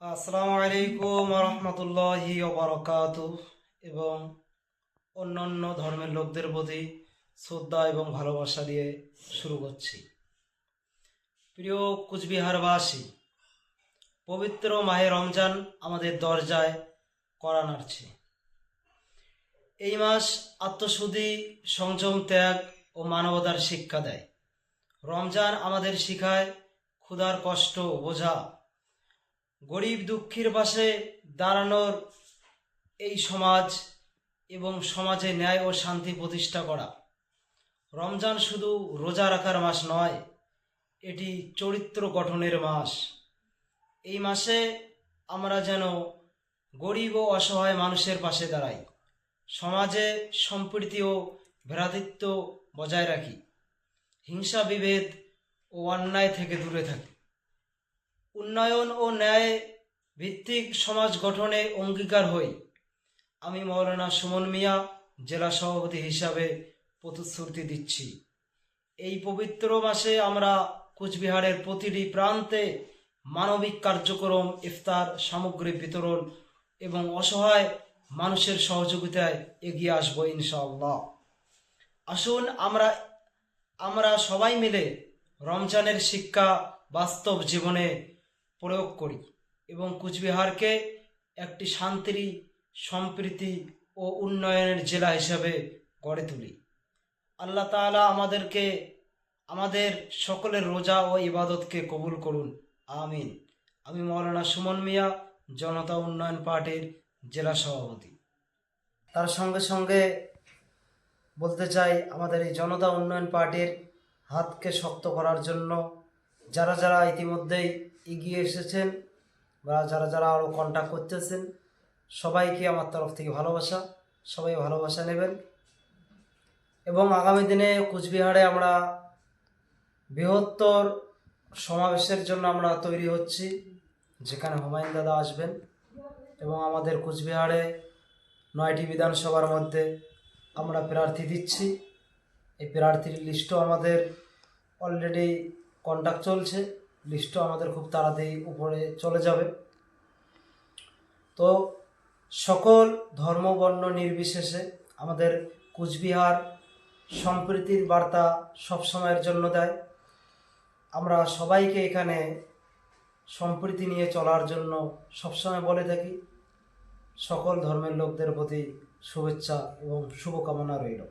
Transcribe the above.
আসসালামু আলাইকুম রহমতুল্লাহি বারাকাতুহু এবং অন্যান্য ধর্মের লোকদের প্রতি শ্রদ্ধা এবং ভালোবাসা দিয়ে শুরু করছি। প্রিয় কুচবিহারবাসী, পবিত্র মাহে রমজান আমাদের দরজায় কড়া নাড়ছে। এই মাস আত্মশুদ্ধি, সংযম, ত্যাগ ও মানবতার শিক্ষা দেয়। রমজান আমাদের শিখায় ক্ষুধার কষ্ট বোঝা, গরিব দুঃখীর পাশে দাঁড়ানোর এই সমাজ এবং সমাজে ন্যায় ও শান্তি প্রতিষ্ঠা করা। রমজান শুধু রোজা রাখার মাস নয়, এটি চরিত্র গঠনের মাস। এই মাসে আমরা যেন গরিব ও অসহায় মানুষের পাশে দাঁড়াই, সমাজে সম্প্রীতি ও ভ্রাতৃত্ব বজায় রাখি, হিংসা বিভেদ ও অন্যায় থেকে দূরে থাকি, উন্নয়ন ও ন্যায় ভিত্তিক সমাজ গঠনে অঙ্গীকার হই। আমি মৌলানা সুমন মিয়া জেলা সভাপতি হিসাবে প্রতিশ্রুতি দিচ্ছি, এই পবিত্র মাসে আমরা কুচবিহারের প্রতিটি প্রান্তে মানবিক কার্যক্রম, ইফতার সামগ্রী বিতরণ এবং অসহায় মানুষের সহযোগিতায় এগিয়ে আসবো ইনশাআল্লাহ। আসুন আমরা সবাই মিলে রমজানের শিক্ষা বাস্তব জীবনে প্রয়োগ করি এবং কুচবিহারকে একটি শান্তির, সম্প্রীতি ও উন্নয়নের জেলা হিসাবে গড়ে তুলি। আল্লাহ তাআলা আমাদের সকলের রোজা ও ইবাদতকে কবুল করুন, আমিন। আমি মৌলানা সুমন মিয়া, জনতা উন্নয়ন পার্টির জেলা সভাপতি। তার সঙ্গে সঙ্গে বলতে চাই, আমাদের এই জনতা উন্নয়ন পার্টির হাতকে শক্ত করার জন্য যারা যারা ইতিমধ্যেই এগিয়ে এসেছেন বা যারা যারা আরও কন্ট্যাক্ট করতেছেন, সবাইকে আমার তরফ থেকে ভালোবাসা। সবাই ভালোবাসা নেবেন এবং আগামী দিনে কুচবিহারে আমরা বৃহত্তর সমাবেশের জন্য আমরা তৈরি হচ্ছি, যেখানে হুমায়ুন দাদা আসবেন এবং আমাদের কুচবিহারে 9টি বিধানসভার মধ্যে আমরা প্রার্থী দিচ্ছি। এই প্রার্থীর লিস্টও আমাদের অলরেডি কন্ট্যাক্ট চলছে, লিস্টও আমাদের খুব তাড়াতাড়ি উপরে চলে যাবে। তো সকল ধর্ম বর্ণ নির্বিশেষে আমাদের কুচবিহার সম্প্রীতির বার্তা সবসময়ের জন্য দেয়। আমরা সবাইকে এখানে সম্প্রীতি নিয়ে চলার জন্য সবসময় বলে থাকি। সকল ধর্মের লোকদের প্রতি শুভেচ্ছা এবং শুভকামনা রইল।